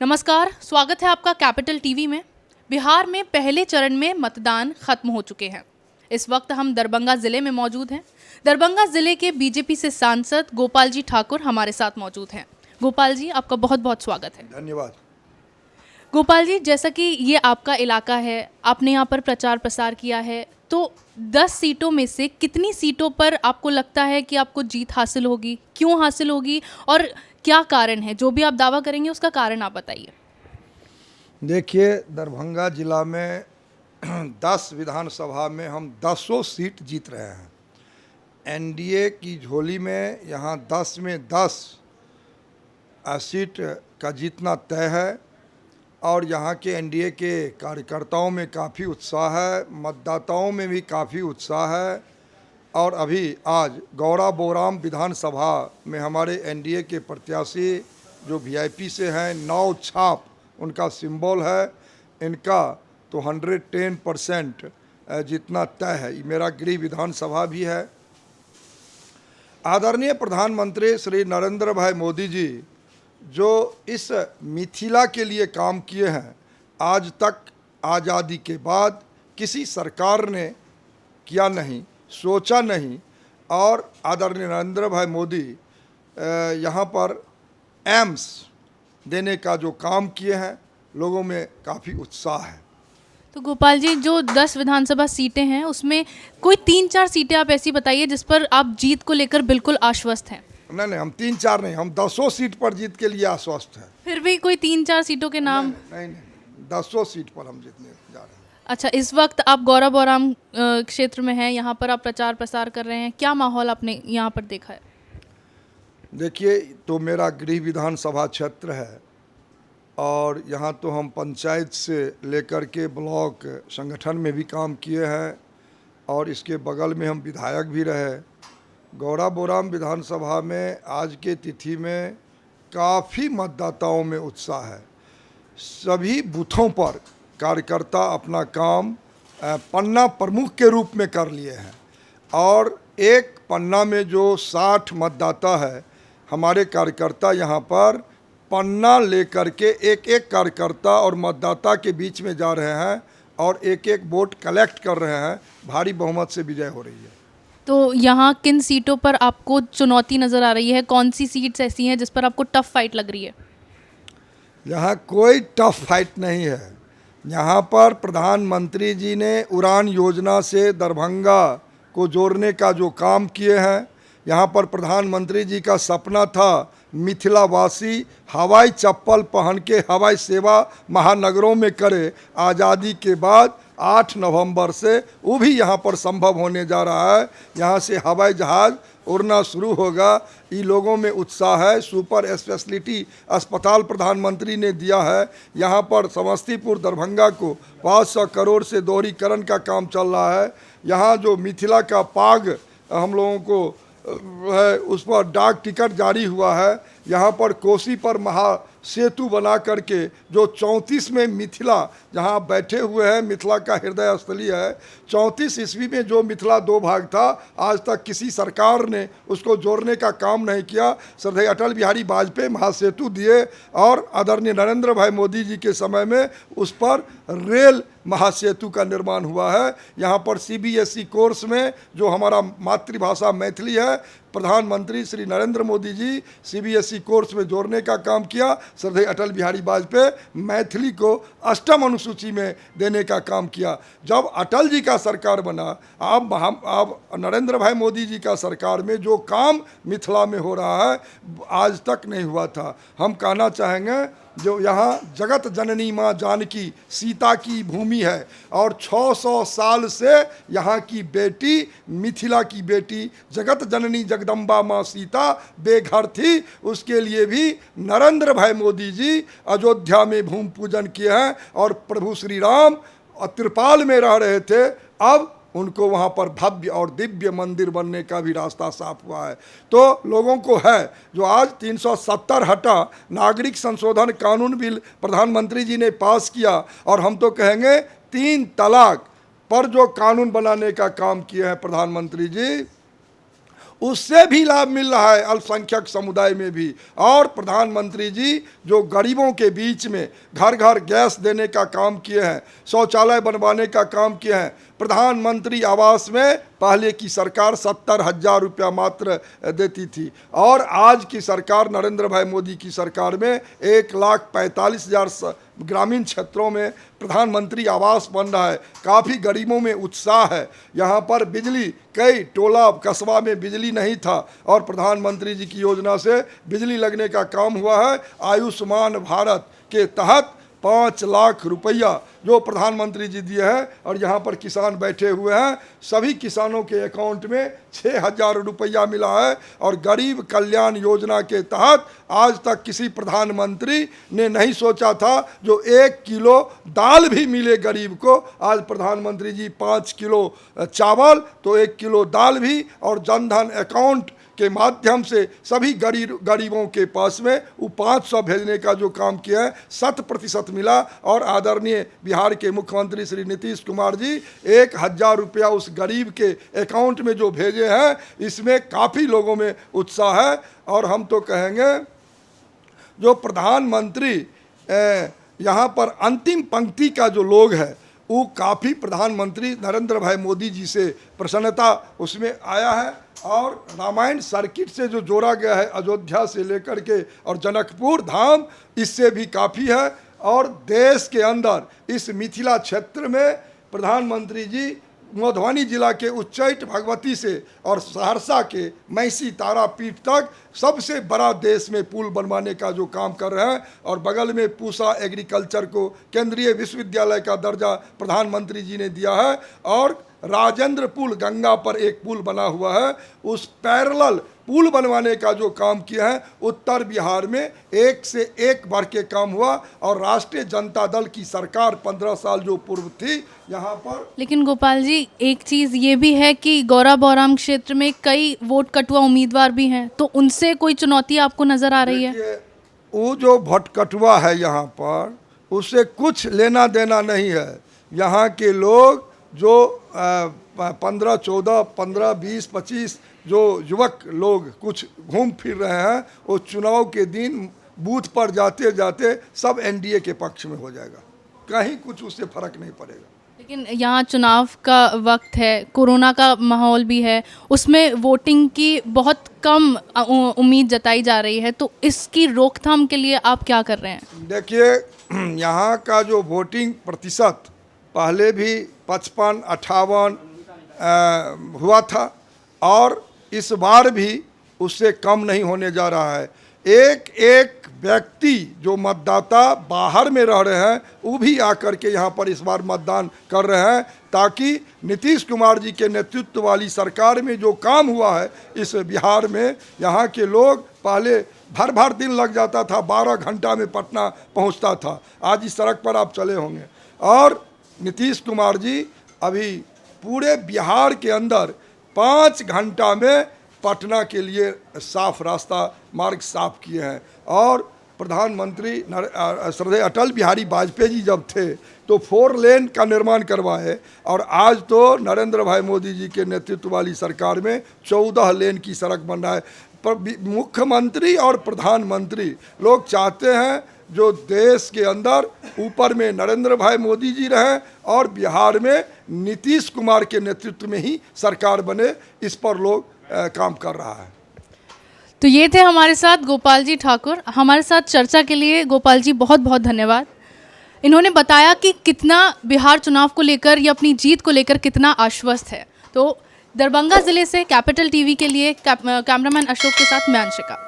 नमस्कार, स्वागत है आपका कैपिटल टीवी में। बिहार में पहले चरण में मतदान खत्म हो चुके हैं। इस वक्त हम दरभंगा ज़िले में मौजूद हैं। दरभंगा ज़िले के बीजेपी से सांसद गोपाल जी ठाकुर हमारे साथ मौजूद हैं। गोपाल जी, आपका बहुत बहुत स्वागत है। धन्यवाद। गोपाल जी, जैसा कि ये आपका इलाका है, आपने यहाँ पर प्रचार प्रसार किया है, तो 10 सीटों में से कितनी सीटों पर आपको लगता है कि आपको जीत हासिल होगी, क्यों हासिल होगी और क्या कारण है? जो भी आप दावा करेंगे उसका कारण आप बताइए। देखिए, दरभंगा जिला में 10 विधानसभा में हम 10 सीट जीत रहे हैं। एनडीए की झोली में यहाँ 10 में 10 सीट का जीतना तय है और यहाँ के एनडीए के कार्यकर्ताओं में काफ़ी उत्साह है, मतदाताओं में भी काफ़ी उत्साह है। और अभी आज गौरा बोराम विधानसभा में हमारे एनडीए के प्रत्याशी जो वीआईपी से हैं, नौ छाप उनका सिंबल है, इनका तो 110% जितना तय है। मेरा गृह विधानसभा भी है। आदरणीय प्रधानमंत्री श्री नरेंद्र भाई मोदी जी जो इस मिथिला के लिए काम किए हैं, आज तक आज़ादी के बाद किसी सरकार ने किया नहीं, सोचा नहीं। और आदरणीय नरेंद्र भाई मोदी यहाँ पर एम्स देने का जो काम किए हैं, लोगों में काफ़ी उत्साह है। तो गोपाल जी, जो 10 विधानसभा सीटें हैं उसमें कोई 3-4 सीटें आप ऐसी बताइए जिस पर आप जीत को लेकर बिल्कुल आश्वस्त हैं। नहीं, हम 3-4 नहीं, हम 10 सीट पर जीत के लिए आश्वस्त हैं। फिर भी कोई 3-4 सीटों के नाम? नहीं, 10 सीट पर हम जीतने जा रहे हैं। अच्छा, इस वक्त आप गौरा बोराम क्षेत्र में हैं, यहाँ पर आप प्रचार प्रसार कर रहे हैं, क्या माहौल आपने यहाँ पर देखा है? देखिए, तो मेरा गृह विधानसभा क्षेत्र है और यहाँ तो हम पंचायत से लेकर के ब्लॉक संगठन में भी काम किए हैं और इसके बगल में हम विधायक भी रहे। गौरा बोराम विधानसभा में आज के तिथि में काफ़ी मतदाताओं में उत्साह है। सभी बूथों पर कार्यकर्ता अपना काम पन्ना प्रमुख के रूप में कर लिए हैं और एक पन्ना में जो 60 मतदाता है, हमारे कार्यकर्ता यहाँ पर पन्ना लेकर के एक एक कार्यकर्ता और मतदाता के बीच में जा रहे हैं और एक एक वोट कलेक्ट कर रहे हैं। भारी बहुमत से विजय हो रही है। तो यहाँ किन सीटों पर आपको चुनौती नज़र आ रही है? कौन सी सीट्स ऐसी हैं जिस पर आपको टफ फाइट लग रही है? यहाँ कोई टफ फाइट नहीं है। यहाँ पर प्रधानमंत्री जी ने उड़ान योजना से दरभंगा को जोड़ने का जो काम किए हैं, यहाँ पर प्रधानमंत्री जी का सपना था मिथिलावासी हवाई चप्पल पहन के हवाई सेवा महानगरों में करे। आज़ादी के बाद 8 नवंबर से वो भी यहाँ पर संभव होने जा रहा है। यहाँ से हवाई जहाज़ उड़ना शुरू होगा। ये लोगों में उत्साह है। सुपर स्पेशलिटी अस्पताल प्रधानमंत्री ने दिया है। यहाँ पर समस्तीपुर दरभंगा को 500 करोड़ से दोहरीकरण का काम चल रहा है। यहाँ जो मिथिला का पाग हम लोगों को है, उस पर डाक टिकट जारी हुआ है। यहाँ पर कोसी पर महासेतु बना करके जो 34 में मिथिला जहाँ बैठे हुए हैं, मिथिला का हृदय स्थली है। 34 ईस्वी में जो मिथिला 2 भाग था, आज तक किसी सरकार ने उसको जोड़ने का काम नहीं किया। श्रद्धेय अटल बिहारी वाजपेयी महासेतु दिए और आदरणीय नरेंद्र भाई मोदी जी के समय में उस पर रेल महासेतु का निर्माण हुआ है। यहाँ पर सीबीएसई कोर्स में जो हमारा मातृभाषा मैथिली है, प्रधानमंत्री श्री नरेंद्र मोदी जी सीबीएसई कोर्स में जोड़ने का काम किया। श्रद्धेय अटल बिहारी वाजपेयी मैथिली को 8वीं अनुसूची में देने का काम किया। जब अटल जी का सरकार बना, अब नरेंद्र भाई मोदी जी का सरकार में जो काम मिथिला में हो रहा है, आज तक नहीं हुआ था। हम कहना चाहेंगे जो यहाँ जगत जननी माँ जानकी सीता की भूमि है और 600 साल से यहाँ की बेटी, मिथिला की बेटी, जगत जननी जगदम्बा माँ सीता बेघर थी। उसके लिए भी नरेंद्र भाई मोदी जी अयोध्या में भूमि पूजन किए हैं और प्रभु श्री राम त्रिपाल में रह रहे थे। अब उनको वहाँ पर भव्य और दिव्य मंदिर बनने का भी रास्ता साफ हुआ है। तो लोगों को है जो आज 370 हटा नागरिक संशोधन कानून बिल प्रधानमंत्री जी ने पास किया और हम तो कहेंगे 3 तलाक पर जो कानून बनाने का काम किए हैं प्रधानमंत्री जी, उससे भी लाभ मिल रहा है अल्पसंख्यक समुदाय में भी। और प्रधानमंत्री जी जो गरीबों के बीच में घर घर गैस देने का काम किए हैं, शौचालय बनवाने का काम किए हैं। प्रधानमंत्री आवास में पहले की सरकार 70,000 रुपया मात्र देती थी और आज की सरकार नरेंद्र भाई मोदी की सरकार में 1,45,000 ग्रामीण क्षेत्रों में प्रधानमंत्री आवास बन रहा है। काफ़ी गरीबों में उत्साह है। यहाँ पर बिजली, कई टोला कस्बा में बिजली नहीं था और प्रधानमंत्री जी की योजना से बिजली लगने का काम हुआ है। आयुष्मान भारत के तहत 5 लाख रुपया जो प्रधानमंत्री जी दिए हैं और यहाँ पर किसान बैठे हुए हैं, सभी किसानों के अकाउंट में 6,000 रुपया मिला है। और गरीब कल्याण योजना के तहत आज तक किसी प्रधानमंत्री ने नहीं सोचा था जो 1 किलो दाल भी मिले गरीब को। आज प्रधानमंत्री जी 5 किलो चावल तो 1 किलो दाल भी और जनधन अकाउंट के माध्यम से सभी गरीबों के पास में वो 500 भेजने का जो काम किया है 100% मिला। और आदरणीय बिहार के मुख्यमंत्री श्री नीतीश कुमार जी 1,000 रुपया उस गरीब के अकाउंट में जो भेजे हैं, इसमें काफ़ी लोगों में उत्साह है। और हम तो कहेंगे जो प्रधानमंत्री यहाँ पर अंतिम पंक्ति का जो लोग है वो काफ़ी प्रधानमंत्री नरेंद्र भाई मोदी जी से प्रसन्नता उसमें आया है। और रामायण सर्किट से जो जोड़ा गया है अयोध्या से लेकर के और जनकपुर धाम, इससे भी काफ़ी है। और देश के अंदर इस मिथिला क्षेत्र में प्रधानमंत्री जी मधुबनी जिला के उच्चैठ भगवती से और सहरसा के मैसी तारापीठ तक सबसे बड़ा देश में पुल बनवाने का जो काम कर रहे हैं। और बगल में पूसा एग्रीकल्चर को केंद्रीय विश्वविद्यालय का दर्जा प्रधानमंत्री जी ने दिया है। और राजेंद्र पुल गंगा पर एक पुल बना हुआ है, उस पैरेलल पुल बनवाने का जो काम किया है उत्तर बिहार में एक से एक बढ़ के काम हुआ। और राष्ट्रीय जनता दल की सरकार 15 साल जो पूर्व थी यहाँ पर। लेकिन गोपाल जी, एक चीज़ ये भी है कि गौरा बौराम क्षेत्र में कई वोट कटुआ उम्मीदवार भी हैं, तो उनसे कोई चुनौती आपको नज़र आ रही है? वो जो भोट कटुआ है यहाँ पर, उससे कुछ लेना देना नहीं है। यहाँ के लोग जो 15, 14, 15, 20, 25 जो युवक लोग कुछ घूम फिर रहे हैं, वो चुनाव के दिन बूथ पर जाते जाते सब एनडीए के पक्ष में हो जाएगा, कहीं कुछ उससे फर्क नहीं पड़ेगा। लेकिन यहाँ चुनाव का वक्त है, कोरोना का माहौल भी है, उसमें वोटिंग की बहुत कम उम्मीद जताई जा रही है, तो इसकी रोकथाम के लिए आप क्या कर रहे हैं? देखिए, यहाँ का जो वोटिंग प्रतिशत पहले भी 55-58 हुआ था और इस बार भी उससे कम नहीं होने जा रहा है। एक एक व्यक्ति जो मतदाता बाहर में रह रहे हैं वो भी आकर के यहाँ पर इस बार मतदान कर रहे हैं, ताकि नीतीश कुमार जी के नेतृत्व वाली सरकार में जो काम हुआ है इस बिहार में, यहाँ के लोग पहले भर भर दिन लग जाता था, 12 घंटा में पटना पहुँचता था। आज इस सड़क पर आप चले होंगे। और नीतीश कुमार जी अभी पूरे बिहार के अंदर 5 घंटा में पटना के लिए साफ रास्ता मार्ग साफ किए हैं। और प्रधानमंत्री श्रद्धेय अटल बिहारी वाजपेयी जी जब थे तो 4 लेन का निर्माण करवाए, और आज तो नरेंद्र भाई मोदी जी के नेतृत्व वाली सरकार में 14 लेन की सड़क बन रहा है। पर मुख्यमंत्री और प्रधानमंत्री लोग चाहते हैं जो देश के अंदर ऊपर में नरेंद्र भाई मोदी जी रहें और बिहार में नीतीश कुमार के नेतृत्व में ही सरकार बने, इस पर लोग काम कर रहा है। तो ये थे हमारे साथ गोपाल जी ठाकुर। हमारे साथ चर्चा के लिए गोपाल जी बहुत बहुत धन्यवाद। इन्होंने बताया कि कितना बिहार चुनाव को लेकर या अपनी जीत को लेकर कितना आश्वस्त है। तो दरभंगा ज़िले से कैपिटल टीवी के लिए कैमरामैन अशोक के साथ मैं अंशिका।